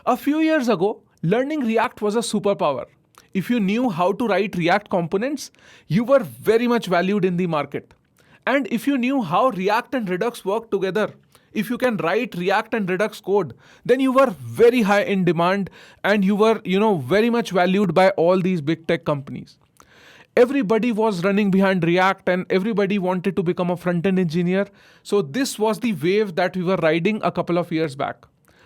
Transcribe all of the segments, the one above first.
A few years ago, learning React was a superpower. If you knew how to write React components, you were very much valued in the market. And if you knew how React and Redux work together, if you can write React and Redux code, then you were very high in demand and you were, very much valued by all these big tech companies. Everybody was running behind React and everybody wanted to become a front-end engineer. So this was the wave that we were riding a couple of years back.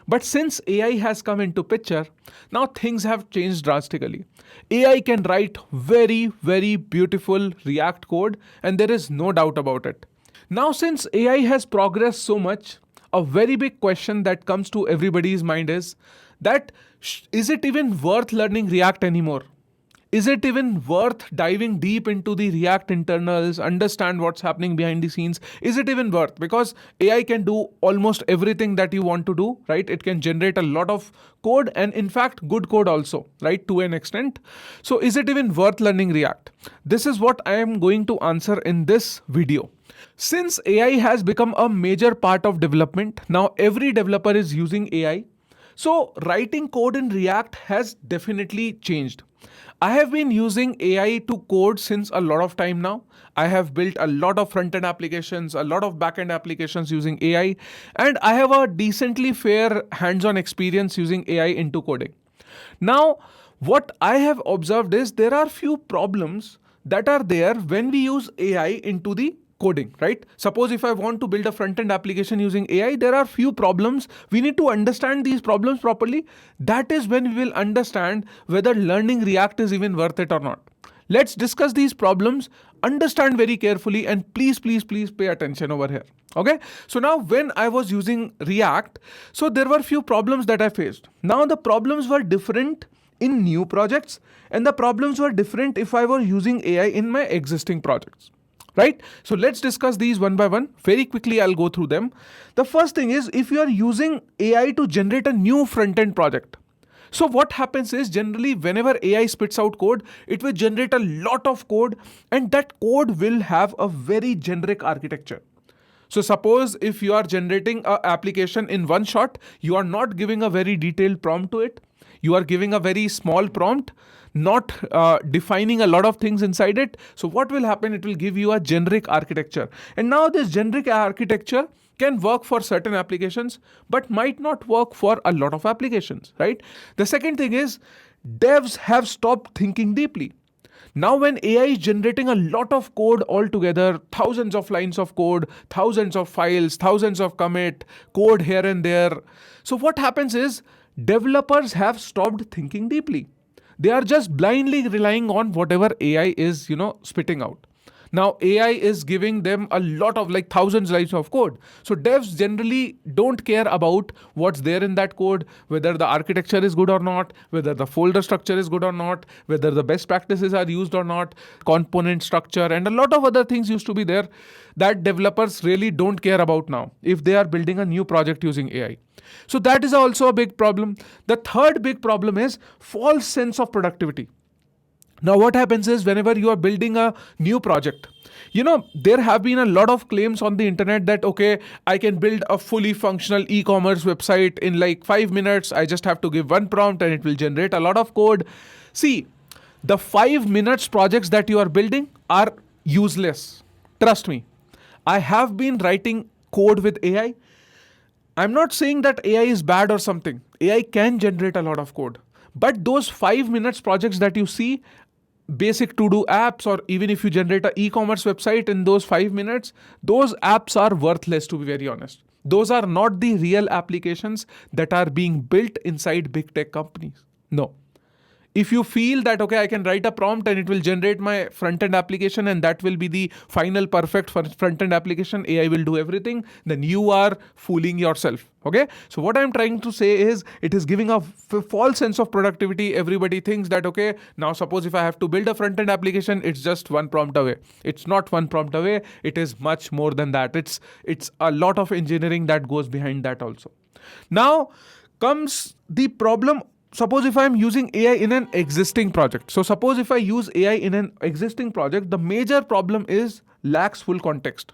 But since AI has come into picture, now things have changed drastically. AI can write very, very beautiful React code, and there is no doubt about it. Now, since AI has progressed so much, a very big question that comes to everybody's mind is that is it even worth learning React anymore? Is it even worth diving deep into the React internals, understand what's happening behind the scenes? Is it even worth? Because AI can do almost everything that you want to do, right? It can generate a lot of code and in fact, good code also, right? To an extent. So is it even worth learning React? This is what I am going to answer in this video. Since AI has become a major part of development, now every developer is using AI. So writing code in React has definitely changed. I have been using AI to code since a lot of time now. I have built a lot of front-end applications, a lot of back-end applications using AI, and I have a decently fair hands-on experience using AI into coding. Now, what I have observed is there are few problems that are there when we use AI into the coding, right? Suppose if I want to build a front-end application using AI, there are few problems. We need to understand these problems properly. That is when we will understand whether learning React is even worth it or not. Let's discuss these problems, understand very carefully, and please pay attention over here. Okay. So now when I was using React, so there were few problems that I faced. Now the problems were different in new projects and the problems were different if I were using AI in my existing projects. Right? So let's discuss these one by one. Very quickly, I'll go through them. The first thing is if you are using AI to generate a new front-end project. So what happens is generally whenever AI spits out code, it will generate a lot of code and that code will have a very generic architecture. So suppose if you are generating an application in one shot, you are not giving a very detailed prompt to it. You are giving a very small prompt, not defining a lot of things inside it. So what will happen? It will give you a generic architecture. And now this generic architecture can work for certain applications, but might not work for a lot of applications, right? The second thing is devs have stopped thinking deeply. Now when AI is generating a lot of code altogether, thousands of lines of code, thousands of files, thousands of commit, code here and there. So what happens is developers have stopped thinking deeply. They are just blindly relying on whatever AI is, spitting out. Now AI is giving them a lot of thousands lines of code. So devs generally don't care about what's there in that code, whether the architecture is good or not, whether the folder structure is good or not, whether the best practices are used or not, component structure, and a lot of other things used to be there that developers really don't care about now if they are building a new project using AI. So that is also a big problem. The third big problem is false sense of productivity. Now what happens is whenever you are building a new project, there have been a lot of claims on the internet that, okay, I can build a fully functional e-commerce website in 5 minutes. I just have to give one prompt and it will generate a lot of code. See, the 5 minutes projects that you are building are useless. Trust me. I have been writing code with AI. I'm not saying that AI is bad or something. AI can generate a lot of code. But those 5 minutes projects that you see, basic to-do apps, or even if you generate an e-commerce website in those 5 minutes, those apps are worthless, to be very honest. Those are not the real applications that are being built inside big tech companies. No. If you feel that, okay, I can write a prompt and it will generate my front-end application and that will be the final perfect front-end application, AI will do everything, then you are fooling yourself. Okay. So what I'm trying to say is it is giving a false sense of productivity. Everybody thinks that, okay, now suppose if I have to build a front-end application, it's just one prompt away. It's not one prompt away. It is much more than that. It's a lot of engineering that goes behind that also. Now comes the problem. Suppose if I'm using AI in an existing project. So suppose if I use AI in an existing project, the major problem is lacks full context.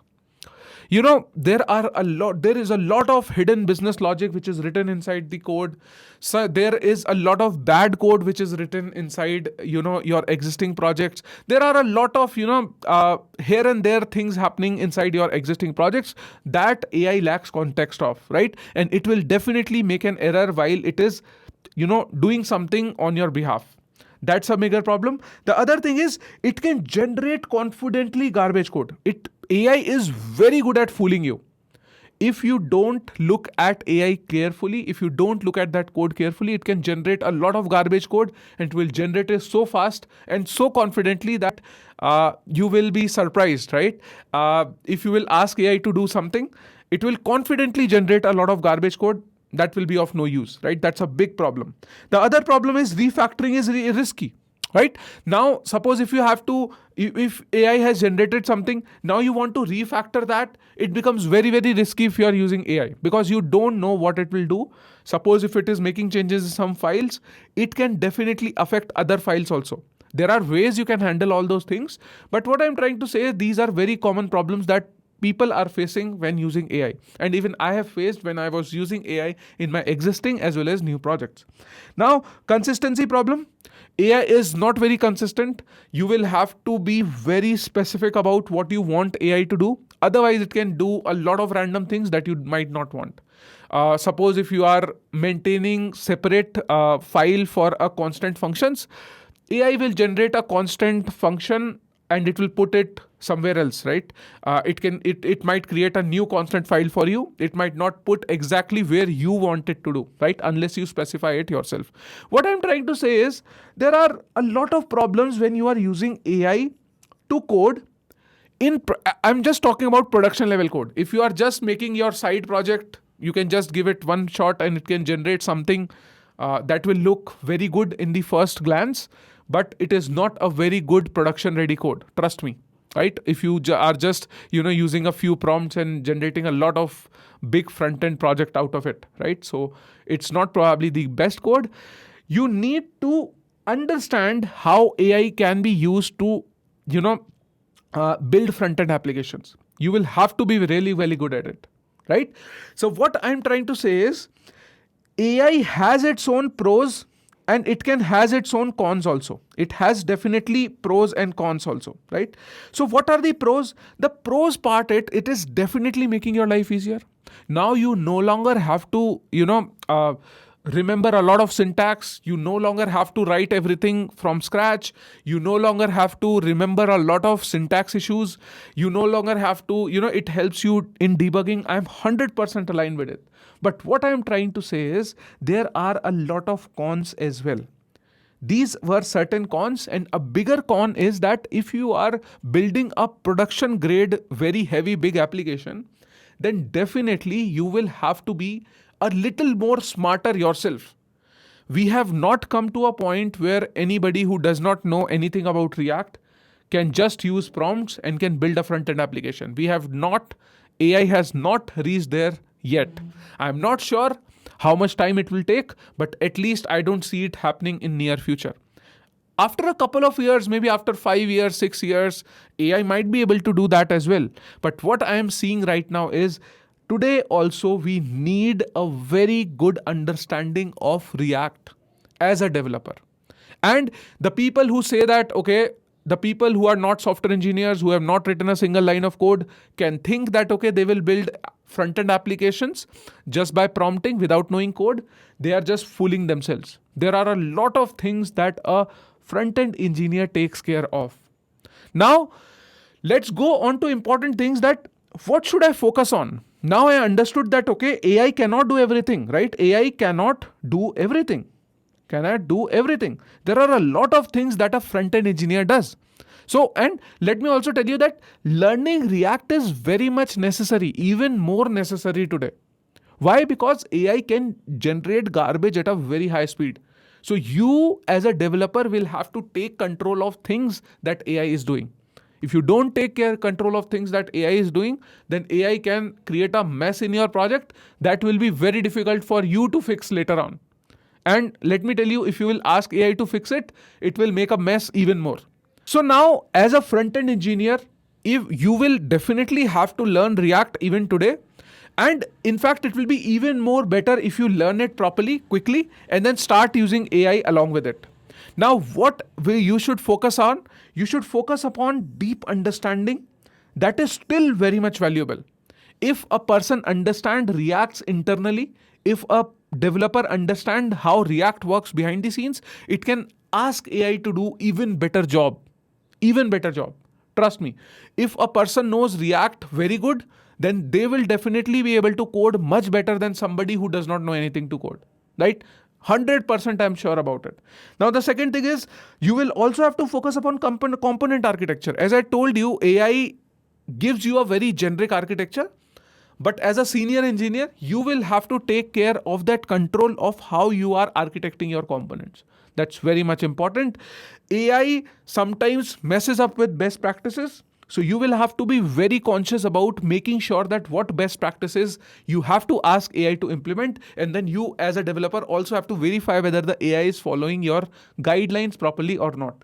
There is a lot of hidden business logic which is written inside the code. So there is a lot of bad code which is written inside, your existing projects. There are a lot of, here and there things happening inside your existing projects that AI lacks context of, right? And it will definitely make an error while it is, doing something on your behalf. That's a bigger problem. The other thing is it can generate confidently garbage code. AI is very good at fooling you. If you don't look at AI carefully, if you don't look at that code carefully, it can generate a lot of garbage code, and it will generate it so fast and so confidently that you will be surprised, right? If you will ask AI to do something, it will confidently generate a lot of garbage code that will be of no use, right? That's a big problem. The other problem is refactoring is risky, right? Now, suppose if AI has generated something, now you want to refactor that, it becomes very, very risky if you are using AI because you don't know what it will do. Suppose if it is making changes in some files, it can definitely affect other files also. There are ways you can handle all those things. But what I'm trying to say is these are very common problems that people are facing when using AI. And even I have faced when I was using AI in my existing as well as new projects. Now, consistency problem. AI is not very consistent. You will have to be very specific about what you want AI to do. Otherwise, it can do a lot of random things that you might not want. Suppose if you are maintaining separate file for a constant functions, AI will generate a constant function and it will put it somewhere else, right? It might create a new constant file for you. It might not put exactly where you want it to do, right? Unless you specify it yourself. What I'm trying to say is there are a lot of problems when you are using AI to code. I'm just talking about production level code. If you are just making your side project, you can just give it one shot and it can generate something that will look very good in the first glance, but it is not a very good production ready code. Trust me, right? If you are just, using a few prompts and generating a lot of big front end project out of it, right? So it's not probably the best code. You need to understand how AI can be used to, build front end applications. You will have to be really, really good at it, right? So what I'm trying to say is AI has its own pros and it can has its own cons also. It has definitely pros and cons also, right? So what are the pros? The pros part, it is definitely making your life easier. Now you no longer have to, remember a lot of syntax. You no longer have to write everything from scratch. You no longer have to remember a lot of syntax issues. You no longer have to, it helps you in debugging. I'm 100% aligned with it. But what I'm trying to say is there are a lot of cons as well. These were certain cons, and a bigger con is that if you are building a production grade, very heavy, big application, then definitely you will have to be a little more smarter yourself. We have not come to a point where anybody who does not know anything about React can just use prompts and can build a front-end application. AI has not reached there yet. I'm not sure how much time it will take, but at least I don't see it happening in near future. After a couple of years, maybe after 5 years, 6 years, AI might be able to do that as well. But what I am seeing right now is today also we need a very good understanding of React as a developer. And the people who say that, okay, the people who are not software engineers, who have not written a single line of code, can think that, okay, they will build front-end applications just by prompting without knowing code. They are just fooling themselves. There are a lot of things that a front-end engineer takes care of. Now, let's go on to important things that what should I focus on? Now I understood that, okay, AI cannot do everything, right? AI cannot do everything. Cannot do everything. There are a lot of things that a front-end engineer does. So, and let me also tell you that learning React is very much necessary, even more necessary today. Why? Because AI can generate garbage at a very high speed. So you as a developer will have to take control of things that AI is doing. If you don't take control of things that AI is doing, then AI can create a mess in your project that will be very difficult for you to fix later on. And let me tell you, if you will ask AI to fix it, it will make a mess even more. So now, as a front-end engineer, if you will definitely have to learn React even today. And in fact, it will be even more better if you learn it properly, quickly, and then start using AI along with it. Now, what you should focus on? You should focus upon deep understanding. That is still very much valuable. If a person understands Reacts internally, if a developer understands how React works behind the scenes, it can ask AI to do even better job. Even better job. Trust me. If a person knows React very good, then they will definitely be able to code much better than somebody who does not know anything to code. Right? 100% I'm sure about it. Now, the second thing is you will also have to focus upon component architecture. As I told you, AI gives you a very generic architecture. But as a senior engineer, you will have to take care of that control of how you are architecting your components. That's very much important. AI sometimes messes up with best practices. So you will have to be very conscious about making sure that what best practices you have to ask AI to implement. And then you as a developer also have to verify whether the AI is following your guidelines properly or not.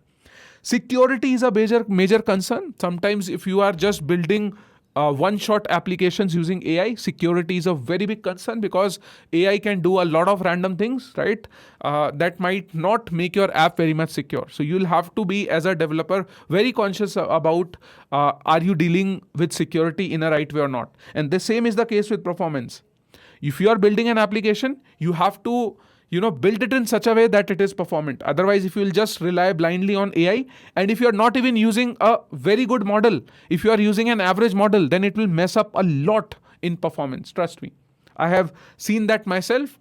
Security is a major concern. Sometimes if you are just building one-shot applications using AI, security is a very big concern because AI can do a lot of random things, right? That might not make your app very much secure. So you'll have to be, as a developer, very conscious about are you dealing with security in a right way or not. And the same is the case with performance. If you are building an application, you have to build it in such a way that it is performant. Otherwise, if you will just rely blindly on AI, and if you're not even using a very good model, if you are using an average model, then it will mess up a lot in performance. Trust me. I have seen that myself.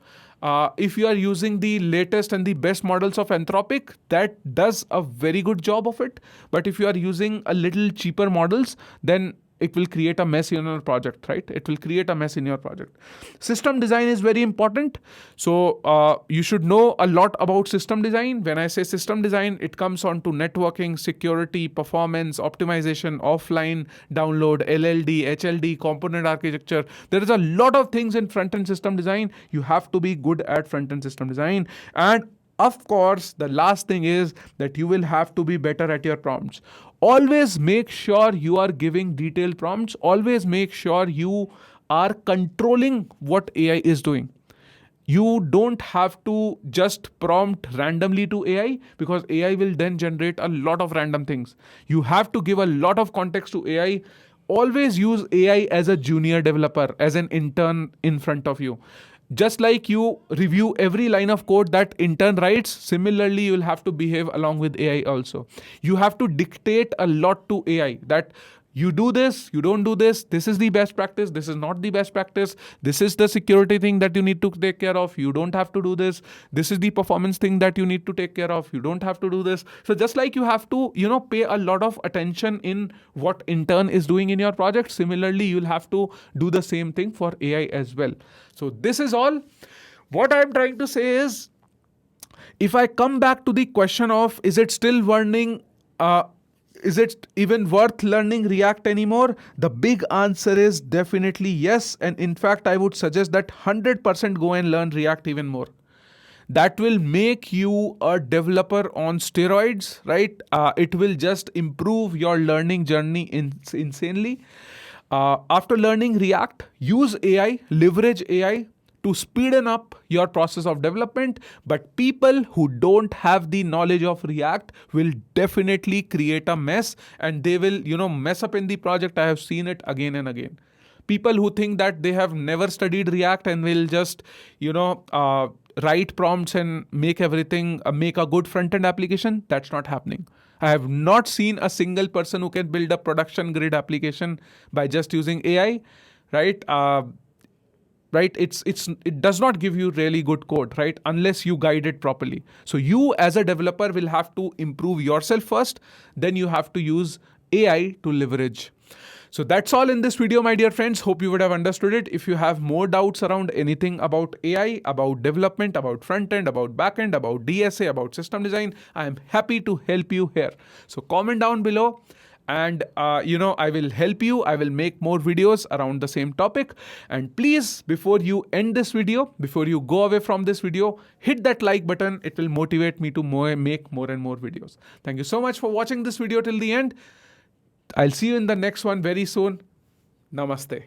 If you are using the latest and the best models of Anthropic, that does a very good job of it. But if you are using a little cheaper models, then it will create a mess in your project, right? It will create a mess in your project. System design is very important. So you should know a lot about system design. When I say system design, it comes on to networking, security, performance, optimization, offline, download, LLD, HLD, component architecture. There is a lot of things in front-end system design. You have to be good at front-end system design. And of course, the last thing is that you will have to be better at your prompts. Always make sure you are giving detailed prompts. Always make sure you are controlling what AI is doing. You don't have to just prompt randomly to AI because AI will then generate a lot of random things. You have to give a lot of context to AI. Always use AI as a junior developer, as an intern in front of you. Just like you review every line of code that intern writes, similarly, you will have to behave along with AI also. You have to dictate a lot to AI that you do this, you don't do this, this is the best practice, this is not the best practice, this is the security thing that you need to take care of, you don't have to do this is the performance thing that you need to take care of, you don't have to do this. So just like you have to, pay a lot of attention in what intern is doing in your project, similarly, you'll have to do the same thing for AI as well. So this is all. What I'm trying to say is, if I come back to the question of, is it still learning, is it even worth learning React anymore? The big answer is definitely yes. And in fact, I would suggest that 100% go and learn React even more. That will make you a developer on steroids, right? It will just improve your learning journey insanely. After learning React, use AI, leverage AI to speeden up your process of development. But people who don't have the knowledge of React will definitely create a mess, and they will, mess up in the project. I have seen it again and again. People who think that they have never studied React and will just, write prompts and make everything, make a good front-end application, that's not happening. I have not seen a single person who can build a production grade application by just using AI, right? Right? It does not give you really good code, right? Unless you guide it properly. So you as a developer will have to improve yourself first, then you have to use AI to leverage. So that's all in this video, my dear friends. Hope you would have understood it. If you have more doubts around anything about AI, about development, about front end, about back end, about DSA, about system design, I am happy to help you here. So comment down below. And, I will help you. I will make more videos around the same topic. And please, before you end this video, before you go away from this video, hit that like button. It will motivate me to make more and more videos. Thank you so much for watching this video till the end. I'll see you in the next one very soon. Namaste.